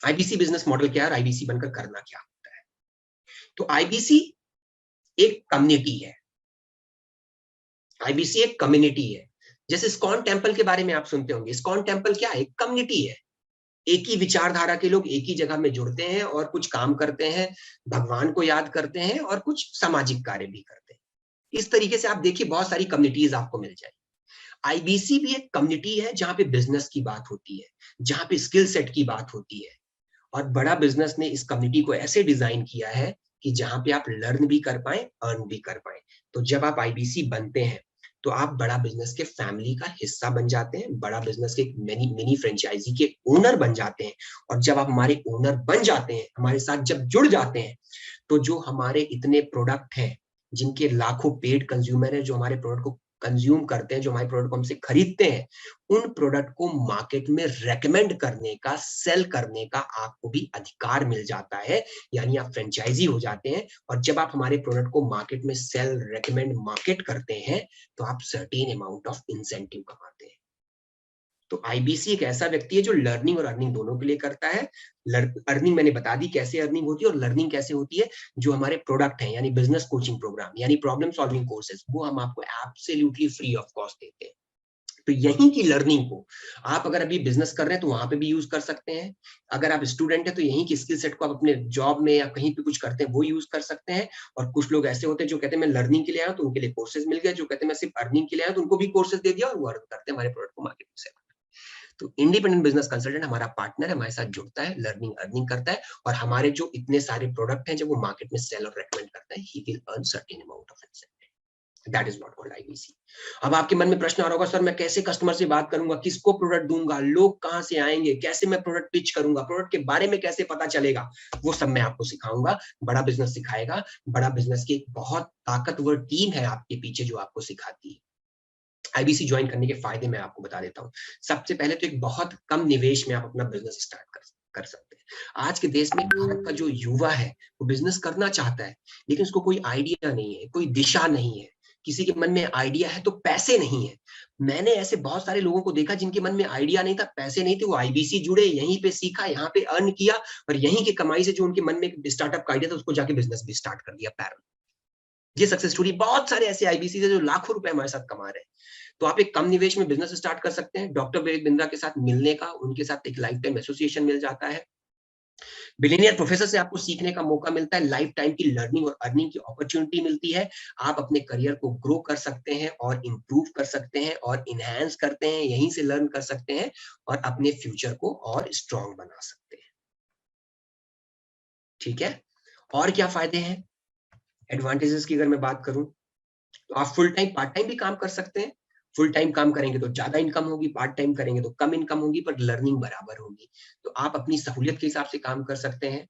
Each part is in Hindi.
आईबीसी बिजनेस मॉडल क्या है और आईबीसी बनकर करना क्या होता है? तो आईबीसी एक कम्युनिटी है। आईबीसी एक कम्युनिटी है। जैसे इस्कॉन टेम्पल के बारे में आप सुनते होंगे। इस्कॉन टेम्पल क्या है? एक कम्युनिटी है। एक ही विचारधारा के लोग एक ही जगह में जुड़ते हैं और कुछ काम करते हैं, भगवान को याद करते हैं और कुछ सामाजिक कार्य भी करते हैं। इस तरीके से आप देखिए बहुत सारी कम्युनिटीज आपको मिल जाएगी। आईबीसी भी एक कम्युनिटी है जहां पे बिजनेस की बात होती है, जहां पे स्किल सेट की बात होती है। और बड़ा बिजनेस ने इस कम्युनिटी को ऐसे डिजाइन किया है कि जहां पे आप लर्न भी कर पाए, अर्न भी कर पाए। तो जब आप आईबीसी बनते हैं तो आप बड़ा बिजनेस के फैमिली का हिस्सा बन जाते हैं, बड़ा बिजनेस के मिनी मिनी फ्रेंचाइजी के ओनर बन जाते हैं। और जब आप हमारे ओनर बन जाते हैं, हमारे साथ जब जुड़ जाते हैं, तो जो हमारे इतने प्रोडक्ट हैं, जिनके लाखों पेड कंज्यूमर हैं, जो हमारे प्रोडक्ट को कंज्यूम करते हैं, जो हमारे प्रोडक्ट को हमसे खरीदते हैं, उन प्रोडक्ट को मार्केट में रेकमेंड करने का, सेल करने का आपको भी अधिकार मिल जाता है। यानी आप फ्रेंचाइजी हो जाते हैं। और जब आप हमारे प्रोडक्ट को मार्केट में सेल, रेकमेंड, मार्केट करते हैं, तो आप सर्टेन अमाउंट ऑफ इंसेंटिव कमाते हैं। तो आईबीसी एक ऐसा व्यक्ति है जो लर्निंग और अर्निंग दोनों के लिए करता है। अर्निंग मैंने बता दी कैसे अर्निंग होती है, और लर्निंग कैसे होती है, जो हमारे प्रोडक्ट हैं, यानी बिजनेस कोचिंग प्रोग्राम, यानी प्रॉब्लम सॉल्विंग कोर्सेज, वो हम आपको एब्सोल्युटली फ्री ऑफ कॉस्ट देते हैं। तो यहीं की लर्निंग को आप अगर अभी बिजनेस कर रहे हैं तो वहां पे भी यूज कर सकते हैं। अगर आप स्टूडेंट हैं तो यहीं की स्किल सेट को आप अपने जॉब में या कहीं पे कुछ करते हैं वो यूज कर सकते हैं। और कुछ लोग ऐसे होते हैं जो कहते हैं मैं लर्निंग के लिए आया, तो उनके लिए कोर्सेज मिल गए। जो कहते हैं मैं सिर्फ अर्निंग के लिए आया, तो उनको भी कोर्सेज दे दिया और वो अर्न करते हैं हमारे प्रोडक्ट को मार्केट में। तो इंडिपेंडेंट बिजनेस कंसल्टेंट हमारा पार्टनर है, हमारे साथ जुड़ता है, लर्निंग अर्निंग करता है, और हमारे जो इतने सारे प्रोडक्ट हैं जब वो मार्केट में सेल और रेकमेंड करता है, he will earn certain amount of incentive. That is not called IBC. अब आपके मन में प्रश्न आ रहा होगा, सर मैं कैसे कस्टमर से बात करूंगा, किसको प्रोडक्ट दूंगा, लोग कहां से आएंगे, कैसे मैं प्रोडक्ट पिच करूंगा, प्रोडक्ट के बारे में कैसे पता चलेगा? वो सब मैं आपको सिखाऊंगा, बड़ा बिजनेस सिखाएगा। बड़ा बिजनेस की एक बहुत ताकतवर टीम है आपके पीछे जो आपको सिखाती है। आईबीसी ज्वाइन करने के फायदे मैं आपको बता देता हूँ। सबसे पहले तो एक बहुत कम निवेश में आप अपना बिजनेस स्टार्ट कर सकते हैं। आज के देश में भारत का जो युवा है वो बिजनेस करना चाहता है, लेकिन उसको कोई आइडिया नहीं है, कोई दिशा नहीं है। किसी के मन में आइडिया है तो पैसे नहीं है। मैंने ऐसे बहुत सारे लोगों को देखा जिनके मन में आइडिया नहीं था, पैसे नहीं थे, वो आईबीसी जुड़े, यहीं पे सीखा, यहाँ पे अर्न किया, और यहीं की कमाई से जो उनके मन में स्टार्टअप का आइडिया था उसको जाके बिजनेस भी स्टार्ट कर दिया पैरल। ये सक्सेस स्टोरी, बहुत सारे ऐसे आईबीसी है जो लाखों रुपए हमारे साथ कमा रहे हैं। तो आप एक कम निवेश में बिजनेस स्टार्ट कर सकते हैं। डॉक्टर विवेक बिंद्रा के साथ मिलने का, उनके साथ एक लाइफ टाइम एसोसिएशन मिल जाता है। बिलियनियर प्रोफेसर से आपको सीखने का मौका मिलता है, लाइफ टाइम की लर्निंग और अर्निंग की अपॉर्चुनिटी मिलती है। आप अपने करियर को ग्रो कर सकते हैं और इंप्रूव कर सकते हैं और इनहैंस करते हैं, यहीं से लर्न कर सकते हैं और अपने फ्यूचर को और स्ट्रॉन्ग बना सकते हैं। ठीक है, और क्या फायदे हैं? एडवांटेजेस की अगर मैं बात करूं तो आप फुल टाइम, पार्ट टाइम भी काम कर सकते हैं। फुल टाइम काम करेंगे तो ज्यादा इनकम होगी, पार्ट टाइम करेंगे तो कम इनकम होगी, पर लर्निंग बराबर होगी। तो आप अपनी सहूलियत के हिसाब से काम कर सकते हैं।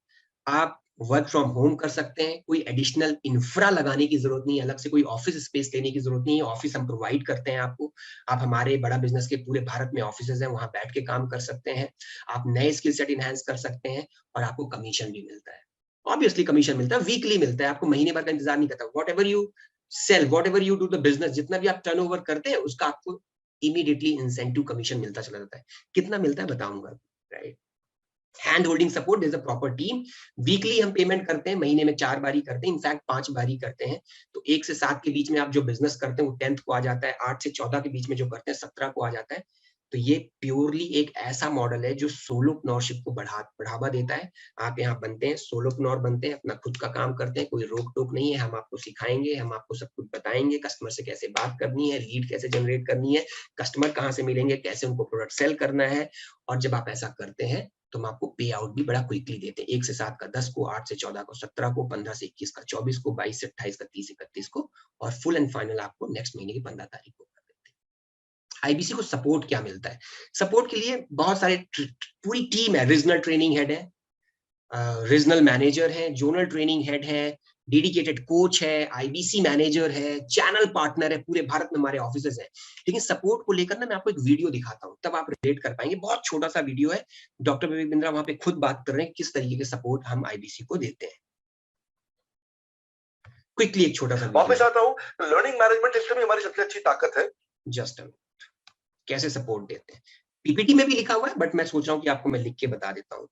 आप वर्क फ्रॉम होम कर सकते हैं, कोई एडिशनल इंफ्रा लगाने की जरूरत नहीं है, अलग से कोई ऑफिस स्पेस लेने की जरूरत नहीं है। ऑफिस हम प्रोवाइड करते हैं आपको। आप हमारे बड़ा बिजनेस के पूरे भारत में ऑफिस हैं, वहां बैठ के काम कर सकते हैं। आप नए स्किल सेट इनहेंस कर सकते हैं और आपको कमीशन भी मिलता है। ऑब्वियसली कमीशन मिलता है, वीकली मिलता है, आपको महीने भर का इंतजार नहीं करता। Whatever you sell, whatever you do the business, जितना भी आप टर्नओवर करते हैं उसका आपको इमीडिएटली इंसेंटिव कमीशन मिलता चला जाता है। कितना मिलता है बताऊंगा, right. Hand holding support, is a proper team. Weekly हम पेमेंट करते हैं, महीने में 4 बारी करते हैं, इनफैक्ट 5 बारी करते हैं। तो 1 से 7 के बीच में आप जो बिजनेस करते हैं वो 10th को आ जाता है, 8 से 14 के बीच में जो करते हैं 17 को आ जाता है। तो ये प्योरली एक ऐसा मॉडल है जो सोलोप्रेन्योरशिप को बढ़ावा देता है। आप यहाँ बनते हैं, सोलोप्रेन्योर बनते हैं, अपना खुद का काम करते हैं, कोई रोक टोक नहीं है। हम आपको सिखाएंगे, हम आपको सब कुछ बताएंगे, कस्टमर से कैसे बात करनी है, लीड कैसे जनरेट करनी है, कस्टमर कहाँ से मिलेंगे, कैसे उनको प्रोडक्ट सेल करना है। और जब आप ऐसा करते हैं तो हम आपको पे आउट भी बड़ा क्विकली देते हैं। 1 से 7 का 10 को, 8 से 14 को 17 को, 15 से 21 का 24 को, 22 से 28 का 30 31 को, और फुल एंड फाइनल आपको नेक्स्ट महीने की 15 तारीख को कर देते हैं। आईबीसी को सपोर्ट क्या मिलता है? सपोर्ट के लिए बहुत सारे, पूरी टीम है। रीजनल ट्रेनिंग हेड है, रीजनल मैनेजर है, जोनल ट्रेनिंग हेड है, डेडिकेटेड कोच है, आईबीसी मैनेजर है, चैनल पार्टनर है, पूरे भारत में हमारे ऑफिसेज हैं। लेकिन सपोर्ट को लेकर ना मैं आपको एक वीडियो दिखाता हूं, तब आप रिलेट कर पाएंगे। बहुत छोटा सा वीडियो है, डॉक्टर विवेक बिंद्रा वहां पे खुद बात कर रहे हैं किस तरीके के सपोर्ट हम आईबीसी को देते हैं। क्विकली एक छोटा सा वापस आता हूं, लर्निंग मैनेजमेंट सिस्टम ही हमारी सबसे अच्छी ताकत है। जस्ट कैसे सपोर्ट देते हैं, पीपीटी में भी लिखा हुआ है, बट मैं सोच रहा हूँ कि आपको मैं लिख के बता देता हूँ।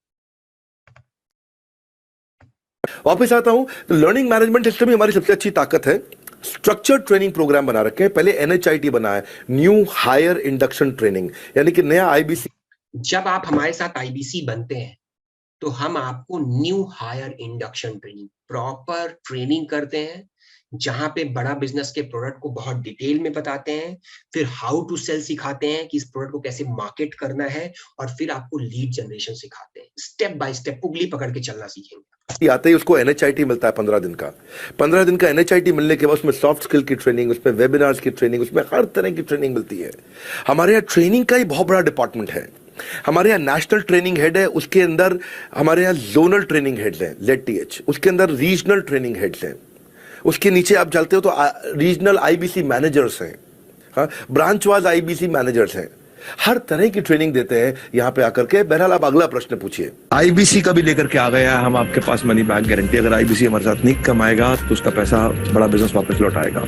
वापस आता हूं तो लर्निंग मैनेजमेंट सिस्टम ही हमारी सबसे अच्छी ताकत है। स्ट्रक्चर्ड ट्रेनिंग प्रोग्राम बना रखे हैं, पहले NHIT बना है, न्यू हायर इंडक्शन ट्रेनिंग, यानी कि नया IBC। जब आप हमारे साथ IBC बनते हैं तो हम आपको new hire induction training, proper training करते हैं, जहां पे बड़ा बिजनेस के प्रोडक्ट को बहुत डिटेल में बताते हैं, फिर हाउ टू सेल सिखाते हैं कि इस प्रोडक्ट को कैसे मार्केट करना है, और फिर आपको लीड जनरेशन सिखाते हैं। स्टेप बाय स्टेप उंगली पकड़ के चलना सीखेंगे। आते ही उसको NHIT मिलता है 15 दिन का। 15 दिन का NHIT मिलने के बाद उसमें सॉफ्ट स्किल की ट्रेनिंग, उसमें वेबिनार्स की ट्रेनिंग, उसमें हर तरह की ट्रेनिंग मिलती है। हमारे यहाँ ट्रेनिंग का ही बहुत बड़ा डिपार्टमेंट है। हमारे यहाँ नेशनल ट्रेनिंग हेड है, उसके अंदर हमारे यहाँ जोनल ट्रेनिंग हेड्स हैं, ZTH, उसके अंदर रीजनल ट्रेनिंग हेड्स हैं, उसके नीचे आप चलते हो तो रीजनल IBC मैनेजर्स हैं, हाँ, ब्रांच वाइज IBC मैनेजर्स हैं, हर तरह की ट्रेनिंग देते हैं यहाँ पे आकर के। बहरहाल आप अगला प्रश्न पूछिए। IBC का भी लेकर के आ गया है हम आपके पास मनी बैक गारंटी। अगर IBC हमारे साथ नहीं कमाएगा तो उसका पैसा बड़ा बिजनेस वापस लौटाएगा।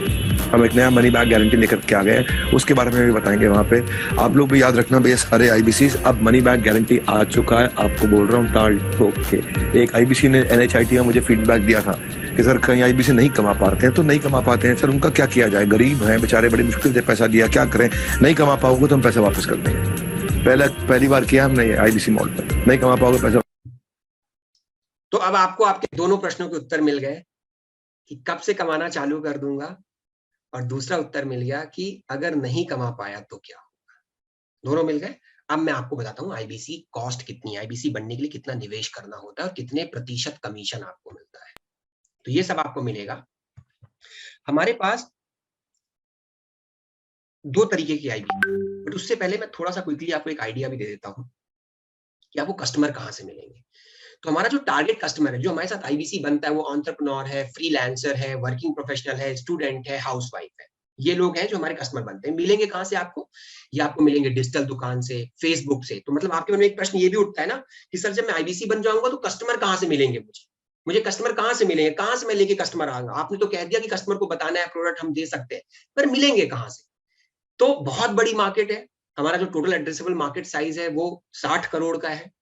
हम एक नया मनी बैक गारंटी लेकर के आ गए हैं, उसके बारे में भी बताएंगे वहां पे। आप लोग भी याद रखना भैया, सारे IBC अब मनी बैक गारंटी आ चुका है। आपको बोल रहा हूँ टाल ठोक के। एक IBC ने NHIT में मुझे फीडबैक दिया था कि सर कहीं IBC नहीं कमा पाते हैं, तो नहीं कमा पाते हैं सर, उनका क्या किया जाए, गरीब हैं बेचारे, बड़ी मुश्किल से पैसा दिया, क्या करें, नहीं कमा पाओगे तो हम पैसा वापस कर देंगे। पहली बार किया हमने IBC मॉडल पर, नहीं कमा पाओगे पैसा। तो अब आपको आपके दोनों प्रश्नों के उत्तर मिल गए कि कब से कमाना चालू कर दूंगा, और दूसरा उत्तर मिल गया कि अगर नहीं कमा पाया तो क्या होगा। दोनों मिल गए। अब मैं आपको बताता हूँ IBC कॉस्ट कितनी है, IBC बनने के लिए कितना निवेश करना होता है और कितने प्रतिशत कमीशन आपको मिलता है। तो ये सब आपको मिलेगा। हमारे पास दो तरीके की IBC, बट उससे पहले मैं थोड़ा सा क्विकली आपको एक आइडिया भी दे देता हूँ कि आपको कस्टमर कहाँ से मिलेंगे। तो हमारा जो टारगेट कस्टमर है, जो हमारे साथ IBC बनता है, वो एंटरप्रेन्योर है, फ्रीलांसर है, वर्किंग प्रोफेशनल है, स्टूडेंट है, हाउसवाइफ है। ये लोग हैं जो हमारे कस्टमर बनते हैं। मिलेंगे कहाँ से आपको? ये आपको मिलेंगे डिजिटल दुकान से, फेसबुक से। तो मतलब आपके मन में एक प्रश्न ये भी उठता है ना कि सर जब मैं IBC बन जाऊंगा तो कस्टमर कहाँ से मिलेंगे मुझे कस्टमर कहाँ से मिलेंगे, कहाँ से मैं लेके कस्टमर आऊंगा? आपने तो कह दिया कि कस्टमर को बताना है, प्रोडक्ट हम दे सकते हैं, पर मिलेंगे कहाँ से? तो बहुत बड़ी मार्केट है। हमारा जो टोटल एड्रेसेबल मार्केट साइज है वो 60 करोड़ का है।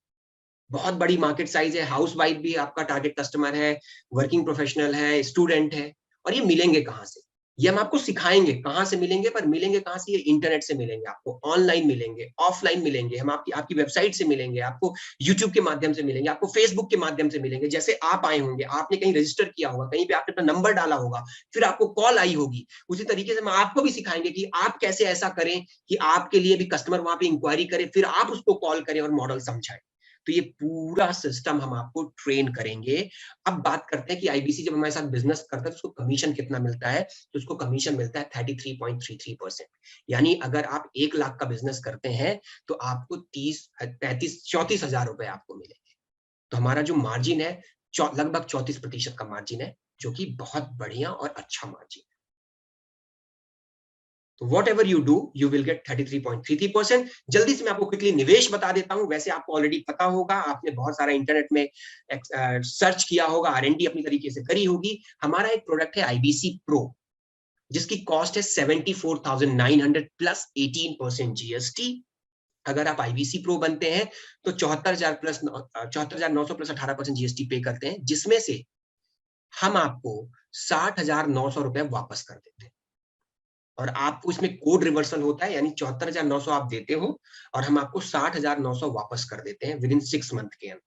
बहुत बड़ी मार्केट साइज है। हाउस वाइफ भी आपका टारगेट कस्टमर है, वर्किंग प्रोफेशनल है, स्टूडेंट है। और ये मिलेंगे कहाँ से? ये हम आपको सिखाएंगे कहाँ से मिलेंगे, पर मिलेंगे कहाँ से? ये इंटरनेट से मिलेंगे, आपको ऑनलाइन मिलेंगे, ऑफलाइन मिलेंगे, हम आपकी वेबसाइट से मिलेंगे, आपको यूट्यूब के माध्यम से मिलेंगे, आपको फेसबुक के माध्यम से मिलेंगे। जैसे आप आए होंगे, आपने कहीं रजिस्टर किया होगा, कहीं पे आपने अपना नंबर डाला होगा, फिर आपको कॉल आई होगी, उसी तरीके से हम आपको भी सिखाएंगे कि आप कैसे ऐसा करें कि आपके लिए भी कस्टमर वहां पे इंक्वायरी करे, फिर आप उसको कॉल करें और मॉडल समझाएं। तो ये पूरा सिस्टम हम आपको ट्रेन करेंगे। अब बात करते हैं कि IBC जब हमारे साथ बिजनेस करता है तो उसको कमीशन कितना मिलता है। तो उसको कमीशन मिलता है 33.33%। यानी अगर आप 1 लाख का बिजनेस करते हैं तो आपको 34 हजार रुपए आपको मिलेंगे। तो हमारा जो मार्जिन है लगभग 34% का मार्जिन है, जो कि बहुत बढ़िया और अच्छा मार्जिन है। तो what ever you do you will get 33.33%। जल्दी से मैं आपको क्विकली निवेश बता देता हूं। वैसे आपको ऑलरेडी पता होगा, आपने बहुत सारा इंटरनेट में सर्च किया होगा, R&D अपनी तरीके से करी होगी। हमारा एक प्रोडक्ट है IBC Pro, जिसकी कॉस्ट है 74,900 प्लस 18% GST। अगर आप IBC Pro बनते हैं तो 74,900 प्लस 18% GST पे करते हैं, जिसमें से हम आपको 60,900 रुपए वापस कर देते हैं। और आपको इसमें कोड रिवर्सल होता है, यानी 74,900 आप देते हो और हम आपको 60,900 वापस कर देते हैं विद इन 6 मंथ के अंदर।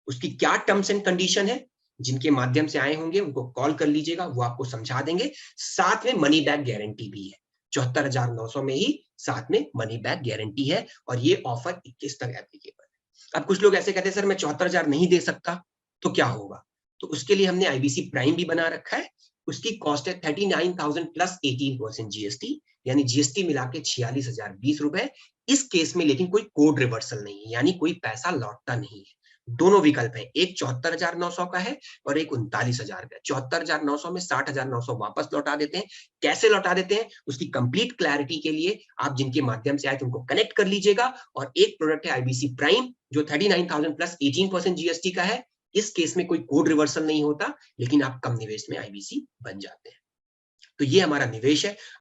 उसकी क्या टर्म्स एंड कंडीशन है, जिनके माध्यम से आए होंगे उनको कॉल कर लीजिएगा, वो आपको समझा देंगे। साथ में मनी बैक गारंटी भी है। 74,900 में ही साथ में मनी बैक गारंटी है, और ये ऑफर 21 तक एप्लीकेबल है। अब कुछ लोग ऐसे कहते हैं सर मैं 74,000 नहीं दे सकता, तो क्या होगा? तो उसके लिए हमने IBC प्राइम भी बना रखा है। उसकी कॉस्ट है 39,000 प्लस 18% GST, यानी GST मिला के 46,020 रुपए। इस केस में लेकिन कोई कोड रिवर्सल नहीं है, यानी कोई पैसा लौटता नहीं है। दोनों विकल्प है, एक 74,900 का है और एक 39,000 का। 74,900 में 60,900 वापस लौटा देते हैं। कैसे लौटा देते हैं उसकी कंप्लीट क्लैरिटी के लिए आप जिनके माध्यम से आए थे उनको कनेक्ट कर लीजिएगा। और एक प्रोडक्ट है IBC प्राइम जो 39,000 प्लस 18% GST का है। इस केस में कोई कोड रिवर्सल नहीं होता, लेकिन आप कम निवेश में IBC बन जाते हैं। तो ये हमारा निवेश है।